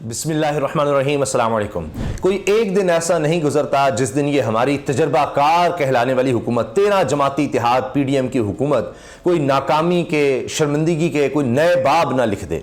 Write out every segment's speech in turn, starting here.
بسم اللہ الرحمن الرحیم، السلام علیکم۔ کوئی ایک دن ایسا نہیں گزرتا جس دن یہ ہماری تجربہ کار کہلانے والی حکومت 13 جماعتی اتحاد پی ڈی ایم کی حکومت کوئی ناکامی کے، شرمندگی کے کوئی نئے باب نہ لکھ دے۔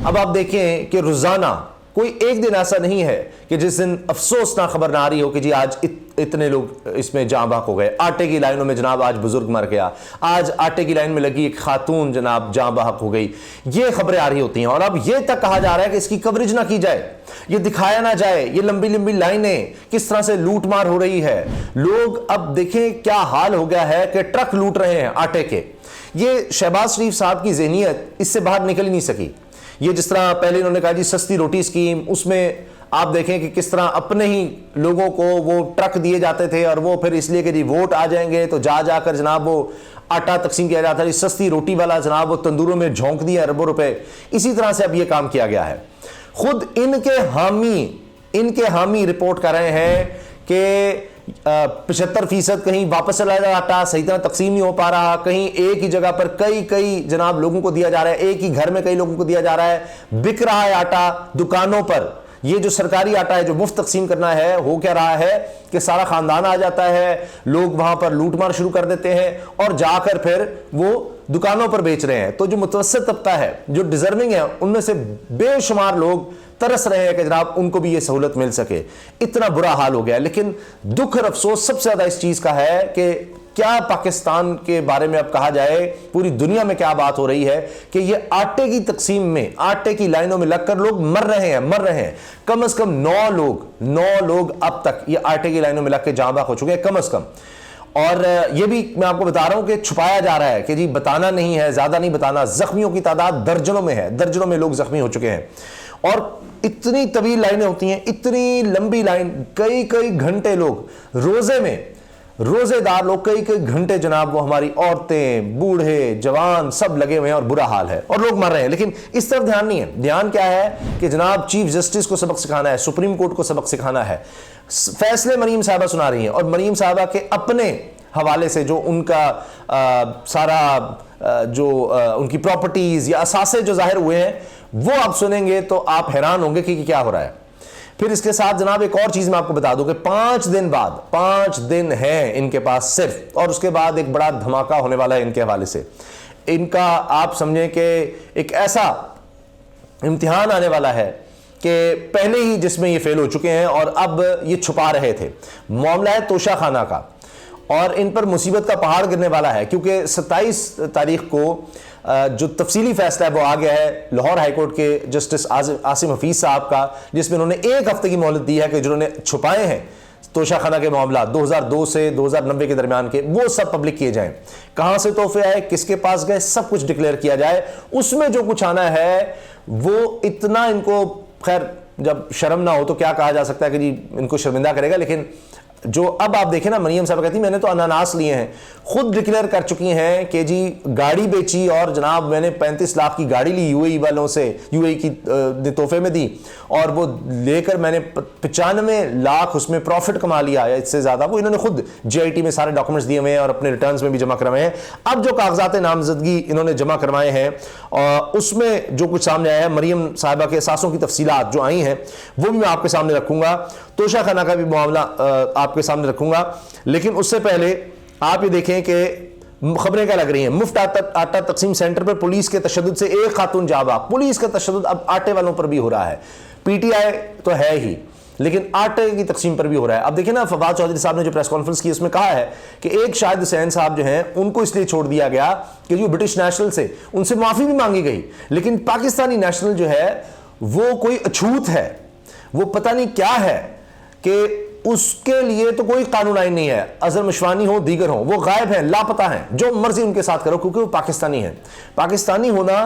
اب آپ دیکھیں کہ روزانہ کوئی ایک دن ایسا نہیں ہے کہ جس دن افسوسناک خبر نہ آ رہی ہو کہ جی آج اتنے لوگ اس میں جاں بحق ہو گئے، آٹے کی لائنوں میں جناب آج بزرگ مر گیا، آج آٹے کی لائن میں لگی ایک خاتون جناب جاں بحق ہو گئی، یہ خبریں آ رہی ہوتی ہیں۔ اور اب یہ تک کہا جا رہا ہے کہ اس کی کوریج نہ کی جائے، یہ دکھایا نہ جائے، یہ لمبی لمبی لائنیں کس طرح سے لوٹ مار ہو رہی ہے۔ لوگ اب دیکھیں کیا حال ہو گیا ہے کہ ٹرک لوٹ رہے ہیں آٹے کے۔ یہ شہباز شریف صاحب کی ذہنیت اس سے باہر نکل ہی نہیں سکی۔ یہ جس طرح پہلے انہوں نے کہا جی سستی روٹی اسکیم، اس میں آپ دیکھیں کہ کس طرح اپنے ہی لوگوں کو وہ ٹرک دیے جاتے تھے اور وہ پھر اس لیے کہ جی ووٹ آ جائیں گے تو جا جا کر جناب وہ آٹا تقسیم کیا جاتا ہے، سستی روٹی والا جناب وہ تندوروں میں جھونک دیے اربوں روپے۔ اسی طرح سے اب یہ کام کیا گیا ہے۔ خود ان کے حامی رپورٹ کر رہے ہیں کہ 75% کہیں واپس چلا جا آٹا صحیح طرح تقسیم نہیں ہو پا رہا، کہیں ایک ہی جگہ پر کئی جناب لوگوں کو دیا جا رہا ہے، ایک ہی گھر میں کئی لوگوں کو دیا جا رہا ہے، بک رہا ہے آٹا دکانوں پر۔ یہ جو سرکاری آٹا ہے جو مفت تقسیم کرنا ہے، ہو کیا رہا ہے کہ سارا خاندان آ جاتا ہے، لوگ وہاں پر لوٹ مار شروع کر دیتے ہیں اور جا کر پھر وہ دکانوں پر بیچ رہے ہیں۔ تو جو متوسط طبقہ ہے، جو ڈیزرونگ ہے، ان میں سے بے شمار لوگ ترس رہے ہیں کہ جناب ان کو بھی یہ سہولت مل سکے۔ اتنا برا حال ہو گیا۔ لیکن دکھ اور افسوس سب سے زیادہ اس چیز کا ہے کہ کیا پاکستان کے بارے میں اب کہا جائے، پوری دنیا میں کیا بات ہو رہی ہے کہ یہ آٹے کی تقسیم میں، آٹے کی لائنوں میں لگ کر لوگ مر رہے ہیں۔ کم از کم 9 لوگ اب تک یہ آٹے کی لائنوں میں لگ کے جاں بحق ہو چکے ہیں کم از کم۔ اور یہ بھی میں آپ کو بتا رہا ہوں کہ چھپایا جا رہا ہے کہ جی بتانا نہیں ہے، زیادہ نہیں بتانا۔ زخمیوں کی تعداد درجنوں میں ہے، درجنوں میں لوگ زخمی ہو چکے ہیں۔ اور اتنی طویل لائنیں ہوتی ہیں، اتنی لمبی لائن، کئی گھنٹے لوگ روزے دار لوگ کئی گھنٹے جناب وہ ہماری عورتیں، بوڑھے، جوان سب لگے ہوئے ہیں اور برا حال ہے اور لوگ مر رہے ہیں۔ لیکن اس طرف دھیان نہیں ہے۔ دھیان کیا ہے کہ جناب چیف جسٹس کو سبق سکھانا ہے، سپریم کورٹ کو سبق سکھانا ہے۔ فیصلے مریم صاحبہ سنا رہی ہیں اور مریم صاحبہ کے اپنے حوالے سے جو ان کا سارا جو ان کی پراپرٹیز یا اثاثے جو ظاہر ہوئے ہیں وہ آپ سنیں گے تو آپ حیران ہوں گے کہ کیا ہو رہا ہے۔ پھر اس کے ساتھ جناب ایک اور چیز میں آپ کو بتا دوں کہ 5 دن بعد 5 دن ہیں ان کے پاس صرف، اور اس کے بعد ایک بڑا دھماکہ ہونے والا ہے ان کے حوالے سے۔ ان کا آپ سمجھیں کہ ایک ایسا امتحان آنے والا ہے کہ پہلے ہی جس میں یہ فیل ہو چکے ہیں اور اب یہ چھپا رہے تھے۔ معاملہ ہے توشہ خانہ کا، اور ان پر مصیبت کا پہاڑ گرنے والا ہے کیونکہ 27 تاریخ کو جو تفصیلی فیصلہ ہے وہ آ گیا ہے لاہور ہائی کورٹ کے جسٹس عاصم حفیظ صاحب کا، جس میں انہوں نے 1 ہفتے کی مہلت دی ہے کہ جنہوں نے چھپائے ہیں توشہ خانہ کے معاملات 2002 سے 2090 کے درمیان کے، وہ سب پبلک کیے جائیں۔ کہاں سے تحفے آئے، کس کے پاس گئے، سب کچھ ڈکلیئر کیا جائے۔ اس میں جو کچھ آنا ہے وہ اتنا ان کو، خیر جب شرم نہ ہو تو کیا کہا جا سکتا ہے کہ جی ان کو شرمندہ کرے گا۔ لیکن جو اب آپ دیکھیں نا، مریم صاحب کہتی ہیں میں نے تو اناناس لیے ہیں، خود ڈکلیئر کر چکی ہیں کہ جی گاڑی بیچی اور جناب میں نے 35 لاکھ کی گاڑی لی یو اے ای والوں سے، یو اے ای کی تحفے میں دی، اور وہ لے کر میں نے 95 لاکھ اس میں پروفٹ کما لیا یا اس سے زیادہ۔ وہ انہوں نے خود جی آئی ٹی میں سارے ڈاکومنٹس دیے ہوئے ہیں اور اپنے ریٹرنز میں بھی جمع کروائے ہیں۔ اب جو کاغذات نامزدگی انہوں نے جمع کروائے ہیں اور اس میں جو کچھ سامنے آیا ہے، مریم صاحبہ کے اثاثوں کی تفصیلات جو آئی ہیں وہ بھی میں آپ کے سامنے رکھوں گا، توشہ خانہ کا بھی معاملہ آپ کے سامنے رکھوں گا۔ لیکن اس سے پہلے آپ یہ دیکھیں کہ خبریں کیا لگ رہی ہیں۔ مفت آٹا تقسیم سینٹر پر پولیس کے تشدد سے ایک خاتون جاں بحق۔ پولیس کا تشدد اب آٹے والوں پر بھی ہو رہا ہے، پی ٹی آئی تو ہے ہی لیکن آٹے کی تقسیم پر بھی ہو رہا ہے۔ اب دیکھیں نا، فواد چودھری صاحب نے جو پریس کانفرنس کی اس میں کہا ہے کہ ایک شاہد حسین صاحب جو ہیں ان کو اس لیے چھوڑ دیا گیا کہ جو برٹش نیشنل سے ان سے معافی بھی مانگی گئی، لیکن پاکستانی نیشنل جو ہے وہ کوئی اچھوت ہے، وہ پتہ نہیں کیا ہے کہ اس کے لیے تو کوئی قانون آئین نہیں ہے۔ اظہر مشوانی ہو، دیگر ہوں، وہ غائب ہیں، لاپتہ ہیں، جو مرضی ان کے ساتھ کرو کیونکہ وہ پاکستانی ہیں۔ پاکستانی ہونا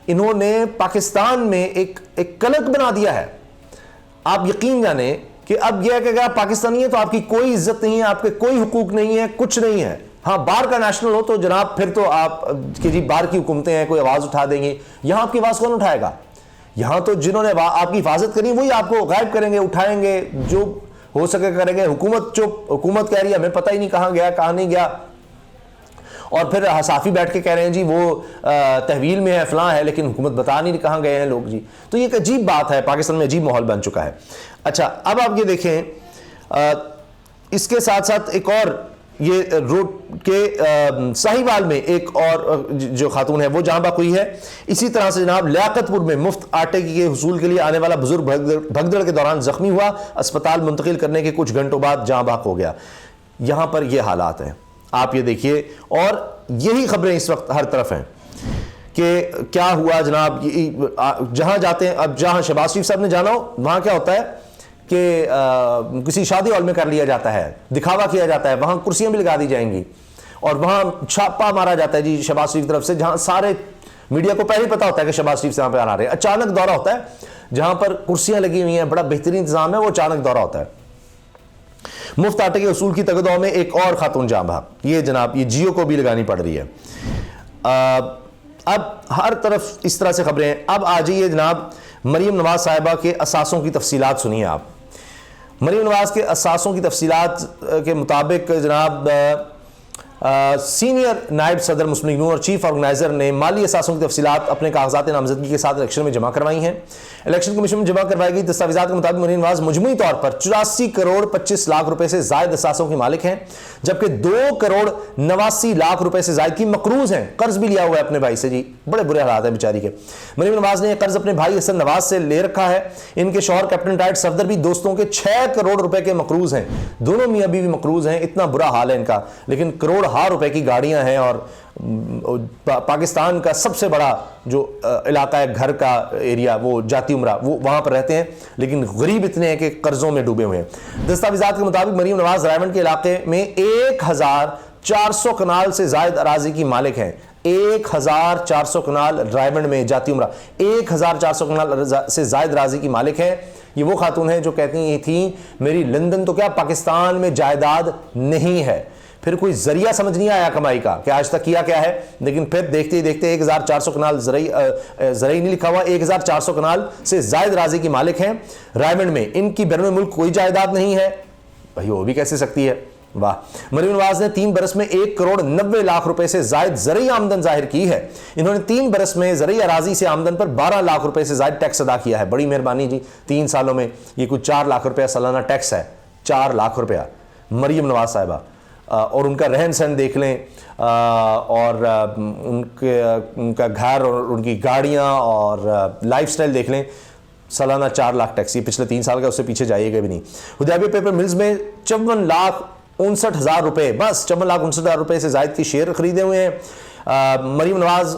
انہوں نے پاکستان میں ایک کلنک بنا دیا ہے۔ آپ یقین جانیں کہ اب یہ ہے کہ اگر آپ پاکستانی ہیں تو آپ کی کوئی عزت نہیں ہے، آپ کے کوئی حقوق نہیں ہے، کچھ نہیں ہے۔ ہاں باہر کا نیشنل ہو تو جناب پھر تو آپ کہ جی باہر کی حکومتیں ہیں، کوئی آواز اٹھا دیں گی، یہاں آپ کی آواز کون اٹھائے گا؟ یہاں تو جنہوں نے آپ کی حفاظت کرنی وہی آپ کو غائب کریں گے، اٹھائیں گے، جو ہو سکے کریں گے۔ حکومت چپ، حکومت کہہ رہی ہے ہمیں پتہ ہی نہیں کہاں گیا کہاں نہیں گیا۔ اور پھر صحافی بیٹھ کے کہہ رہے ہیں جی وہ تحویل میں ہے فلاں ہے لیکن حکومت بتا نہیں کہاں گئے ہیں لوگ جی. تو یہ ایک عجیب بات ہے, پاکستان میں عجیب ماحول بن چکا ہے. اچھا اب آپ یہ دیکھیں اس کے ساتھ ساتھ ایک اور یہ روڈ کے ساہیوال میں ایک اور جو خاتون ہے وہ جاں بحق ہوئی ہے. اسی طرح سے جناب لیاقت پور میں مفت آٹے کے حصول کے لیے آنے والا بزرگ بھگدڑ کے دوران زخمی ہوا, اسپتال منتقل کرنے کے کچھ گھنٹوں بعد جاں بحق ہو گیا. یہاں پر یہ حالات ہیں, آپ یہ دیکھیے, اور یہی خبریں اس وقت ہر طرف ہیں کہ کیا ہوا جناب. جہاں جاتے ہیں, اب جہاں شہباز شریف صاحب نے جانا ہو وہاں کیا ہوتا ہے کہ کسی شادی ہال میں کر لیا جاتا ہے, دکھاوا کیا جاتا ہے, وہاں کرسیاں بھی لگا دی جائیں گی اور وہاں چھاپا مارا جاتا ہے جی شہباز شریف کی طرف سے, جہاں سارے میڈیا کو پہلے ہی پتا ہوتا ہے کہ شہباز شریف سے وہاں پہ آ رہے ہیں. اچانک دورہ ہوتا ہے جہاں پر کرسیاں لگی ہوئی ہیں, بڑا بہترین انتظام ہے, وہ اچانک دورہ ہوتا ہے. مفت آٹے کے اصول کی تگدو میں ایک اور خاتون جاں بحق, یہ جناب یہ جیو کو بھی لگانی پڑ رہی ہے. اب ہر طرف اس طرح سے خبریں ہیں. اب آ جائیے جناب مریم نواز صاحبہ کے اثاثوں کی تفصیلات سنیے آپ. مریم نواز کے اثاثوں کی تفصیلات کے مطابق جناب سینئر نائب صدر مسلم لیگ نون اور چیف آرگنائزر نے مالی اثاثوں کی تفصیلات اپنے کاغذات نامزدگی کے ساتھ الیکشن میں جمع کروائی ہیں. الیکشن کمیشن میں جمع کروائی گئی دستاویزات کے مطابق مریم نواز مجموعی طور پر 84 کروڑ 25 لاکھ روپے سے زائد اثاثوں کی مالک ہیں, جبکہ 2 کروڑ 89 لاکھ روپے سے زائد کی مقروض ہیں. قرض بھی لیا ہوا ہے اپنے بھائی سے جی, بڑے برے حالات ہیں بیچاری کے. مریم نواز نے یہ قرض اپنے بھائی حسن نواز سے لے رکھا ہے. ان کے شوہر کیپٹن ٹائٹ صفدر بھی دوستوں کے 6 کروڑ روپے کے مقروض ہیں. دونوں میاں بیوی مقروض ہیں, اتنا برا حال ہے ان کا. لیکن کروڑ ہا روپے کی گاڑیاں ہیں اور پاکستان کا سب سے بڑا جو علاقہ ہے گھر کا ایریا وہ جاتی عمرہ, وہ وہاں پر رہتے ہیں, لیکن غریب اتنے ہیں کہ قرضوں میں ڈوبے ہوئے ہیں. دستاویزات کے مطابق مریم نواز رائمنڈ کے علاقے میں 1400 کنال سے زائد اراضی کی مالک ہیں. 1400 کنال رائمنڈ میں جاتی عمرہ 1400 کنال سے زائد اراضی کی مالک ہیں. یہ وہ خاتون ہیں جو کہتی تھیں میری لندن تو کیا پاکستان میں جائیداد نہیں ہے. پھر کوئی ذریعہ سمجھ نہیں آیا کمائی کا کہ آج تک کیا کیا ہے, لیکن پھر دیکھتے ہی دیکھتے 1400 کنال زرعی نہیں لکھا ہوا, 1400 کنال سے زائد اراضی کی مالک ہیں رائمنڈ میں. ان کی بیرون ملک کوئی جائیداد نہیں ہے. بھائی وہ بھی کیسے سکتی ہے, واہ. مریم نواز نے 3 برس میں 1 کروڑ 90 لاکھ روپے سے زائد زرعی آمدن ظاہر کی ہے. انہوں نے 3 برس میں زرعی اراضی سے آمدن پر 12 لاکھ روپے سے زائد ٹیکس ادا کیا ہے. بڑی مہربانی جی, 3 سالوں میں یہ کچھ 4 لاکھ روپیہ سالانہ ٹیکس ہے. 4 لاکھ روپیہ مریم نواز صاحبہ. اور ان کا رہن سہن دیکھ لیں, اور ان کا گھر اور ان کی گاڑیاں اور لائف سٹائل دیکھ لیں. سالانہ 4 لاکھ ٹیکس, یہ پچھلے 3 سال کا, اس سے پیچھے جائیے گا بھی نہیں. حدیبیہ پیپر ملز میں 54,59,000 روپے, بس 54,59,000 روپے سے زائد کی شیئر خریدے ہوئے ہیں. مریم نواز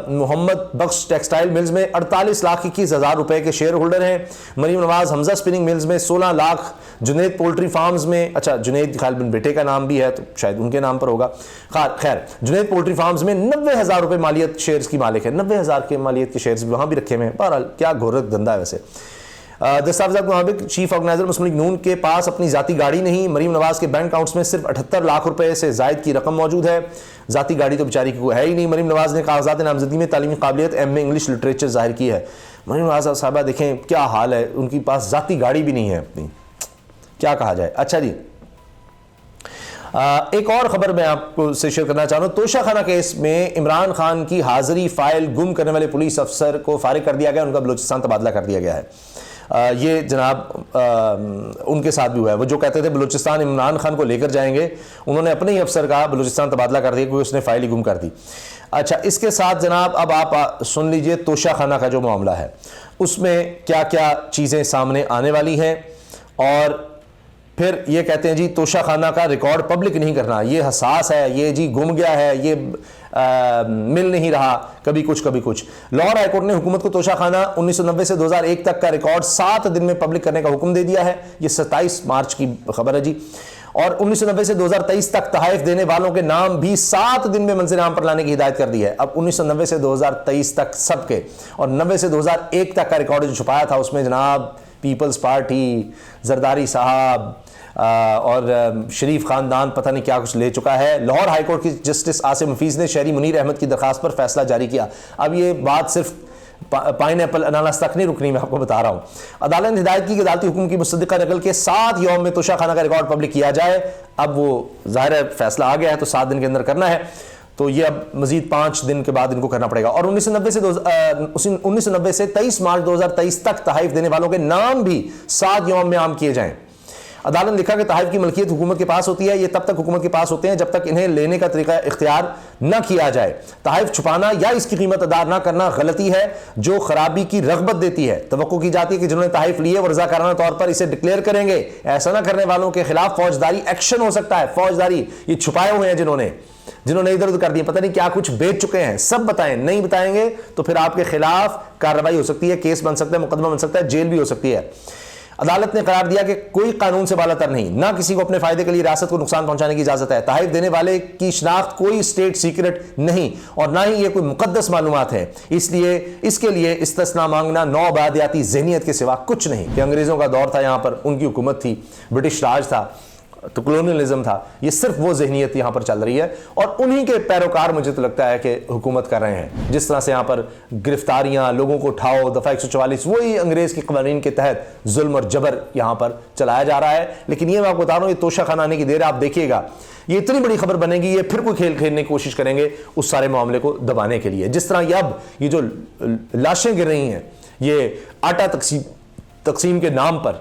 محمد بخش ٹیکسٹائل ملز میں 48,21,000 روپے کے شیئر ہولڈر ہیں. مریم نواز حمزہ سپننگ ملز میں 16 لاکھ. جنید پولٹری فارمز میں, اچھا جنید خیال بن بیٹے کا نام بھی ہے تو شاید ان کے نام پر ہوگا, خیر جنید پولٹری فارمز میں 90,000 روپے مالیت شیئرز کی مالک ہے. 90,000 کے مالیت کے شیئرز بھی وہاں بھی رکھے ہوئے ہیں. بہرحال کیا گھورت دھندا ہے ویسے. دستاویزات کے مطابق چیف آرگنائزر مسلم لیگ نون کے پاس اپنی ذاتی گاڑی نہیں. مریم نواز کے بینک اکاؤنٹس میں صرف 78 لاکھ روپے سے زائد کی رقم موجود ہے. ذاتی گاڑی تو بیچاری کی کوئی ہے ہی نہیں. مریم نواز نے کاغذات نامزدگی میں تعلیمی قابلیت ایم اے انگلش لٹریچر ظاہر کی ہے. مریم نواز صاحبہ دیکھیں کیا حال ہے, ان کی پاس ذاتی گاڑی بھی نہیں ہے اپنی, کیا کہا جائے. اچھا جی, ایک اور خبر میں آپ کو سے شیئر کرنا چاہ رہا ہوں. توشہ خانہ کیس میں عمران خان کی حاضری فائل گم کرنے والے پولیس افسر کو فارغ کر دیا گیا, ان کا بلوچستان تبادلہ کر دیا گیا ہے. یہ جناب ان کے ساتھ بھی ہوا ہے. وہ جو کہتے تھے بلوچستان عمران خان کو لے کر جائیں گے, انہوں نے اپنے ہی افسر کا بلوچستان تبادلہ کر دیا کیونکہ اس نے فائل ہی گم کر دی. اچھا, اس کے ساتھ جناب اب آپ سن لیجئے توشہ خانہ کا جو معاملہ ہے اس میں کیا کیا چیزیں سامنے آنے والی ہیں. اور پھر یہ کہتے ہیں جی توشہ خانہ کا ریکارڈ پبلک نہیں کرنا, یہ حساس ہے, یہ جی گم گیا ہے, یہ مل نہیں رہا, کبھی کچھ کبھی کچھ. لاہور ہائی کورٹ نے حکومت کو توشہ خانہ 1990 سے 2001 تک کا ریکارڈ 7 دن میں پبلک کرنے کا حکم دے دیا ہے. یہ 27 مارچ کی خبر ہے جی. اور 1990 سے 2023 تک تحائف دینے والوں کے نام بھی 7 دن میں منظر عام پر لانے کی ہدایت کر دی ہے. اب 1990 سے 2023 تک سب کے, اور 90 سے 2001 تک کا ریکارڈ جو چھپایا تھا اس میں جناب پیپلز پارٹی, زرداری صاحب اور شریف خاندان پتہ نہیں کیا کچھ لے چکا ہے. لاہور ہائی کورٹ کی جسٹس عاصم حفیظ نے شہری منیر احمد کی درخواست پر فیصلہ جاری کیا. اب یہ بات صرف پائن ایپل اناناس تک نہیں رکنی, میں آپ کو بتا رہا ہوں. عدالت نے ہدایت کی کہ عدالتی حکم کی مصدقہ نقل کے 7 یوم میں توشہ خانہ کا ریکارڈ پبلک کیا جائے. اب وہ ظاہر ہے فیصلہ آ گیا ہے تو 7 دن کے اندر کرنا ہے. تو یہ اب مزید 5 دن کے بعد ان کو کرنا پڑے گا. اور 1990 سے 23 مارچ 2023 تک تحائف دینے والوں کے نام بھی 7 یوم میں عام کیے جائیں. عدالت نے لکھا کہ تحائف کی ملکیت حکومت کے پاس ہوتی ہے. یہ تب تک حکومت کے پاس ہوتے ہیں جب تک انہیں لینے کا طریقہ اختیار نہ کیا جائے. تحائف چھپانا یا اس کی قیمت ادا نہ کرنا غلطی ہے جو خرابی کی رغبت دیتی ہے. توقع کی جاتی ہے کہ جنہوں نے تحائف لیے وہ رضاکارانہ طور پر اسے ڈکلیئر کریں گے. ایسا نہ کرنے والوں کے خلاف فوجداری ایکشن ہو سکتا ہے. فوجداری یہ چھپائے ہوئے ہیں جنہوں نے ادھر ادھر کر دیے, پتہ نہیں کیا کچھ بیچ چکے ہیں, سب بتائیں. نہیں بتائیں گے تو پھر آپ کے خلاف کارروائی ہو سکتی ہے, کیس بن سکتا ہے, مقدمہ بن سکتا ہے, جیل بھی ہو سکتی ہے. عدالت نے قرار دیا کہ کوئی قانون سے بالا تر نہیں, نہ کسی کو اپنے فائدے کے لیے ریاست کو نقصان پہنچانے کی اجازت ہے. تحائف دینے والے کی شناخت کوئی اسٹیٹ سیکرٹ نہیں اور نہ ہی یہ کوئی مقدس معلومات ہے. اس کے لیے استثناء مانگنا نو بادیاتی ذہنیت کے سوا کچھ نہیں. کہ انگریزوں کا دور تھا, یہاں پر ان کی حکومت تھی, برٹش راج تھا, تو کلونیلزم تھا. یہ صرف وہ ذہنیت یہاں پر چل رہی ہے اور انہی کے پیروکار مجھے تو لگتا ہے کہ حکومت کر رہے ہیں. جس طرح سے یہاں پر گرفتاریاں, لوگوں کو اٹھاؤ, دفعہ 144, وہی انگریز کے قوانین کے تحت ظلم اور جبر یہاں پر چلایا جا رہا ہے. لیکن یہ میں آپ کو بتا رہا ہوں, یہ توشہ خانہ آنے کی دیر ہے. آپ دیکھیے گا یہ اتنی بڑی خبر بنے گی, یہ پھر کوئی کھیل کھیلنے کی کوشش کریں گے اس سارے معاملے کو دبانے کے لیے. جس طرح یہ جو لاشیں گر رہی ہیں, یہ آٹا تقسیم کے نام پر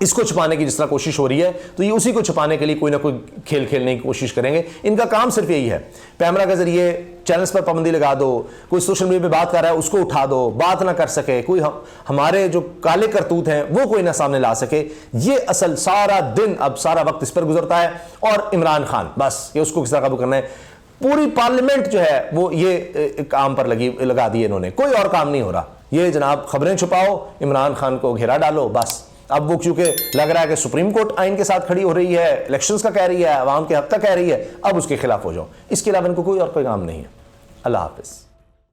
اس کو چھپانے کی جس طرح کوشش ہو رہی ہے, تو یہ اسی کو چھپانے کے لیے کوئی نہ کوئی کھیل کھیلنے کی کوشش کریں گے. ان کا کام صرف یہی ہے, کیمرہ کے ذریعے چینلز پر پابندی لگا دو, کوئی سوشل میڈیا پہ بات کر رہا ہے اس کو اٹھا دو, بات نہ کر سکے, کوئی ہمارے جو کالے کرتوت ہیں وہ کوئی نہ سامنے لا سکے. یہ اصل سارا دن, اب سارا وقت اس پر گزرتا ہے. اور عمران خان بس یہ اس کو کس طرح قابو کرنا ہے. پوری پارلیمنٹ جو ہے وہ یہ کام پر لگا دی انہوں نے, کوئی اور کام نہیں ہو رہا. یہ جناب خبریں چھپاؤ, عمران خان کو گھیرا ڈالو, بس. اب وہ کیونکہ لگ رہا ہے کہ سپریم کورٹ آئین کے ساتھ کھڑی ہو رہی ہے, الیکشنز کا کہہ رہی ہے, عوام کے حق کا کہہ رہی ہے, اب اس کے خلاف ہو جاؤ. اس کے علاوہ ان کو کوئی اور پیغام نہیں ہے. اللہ حافظ.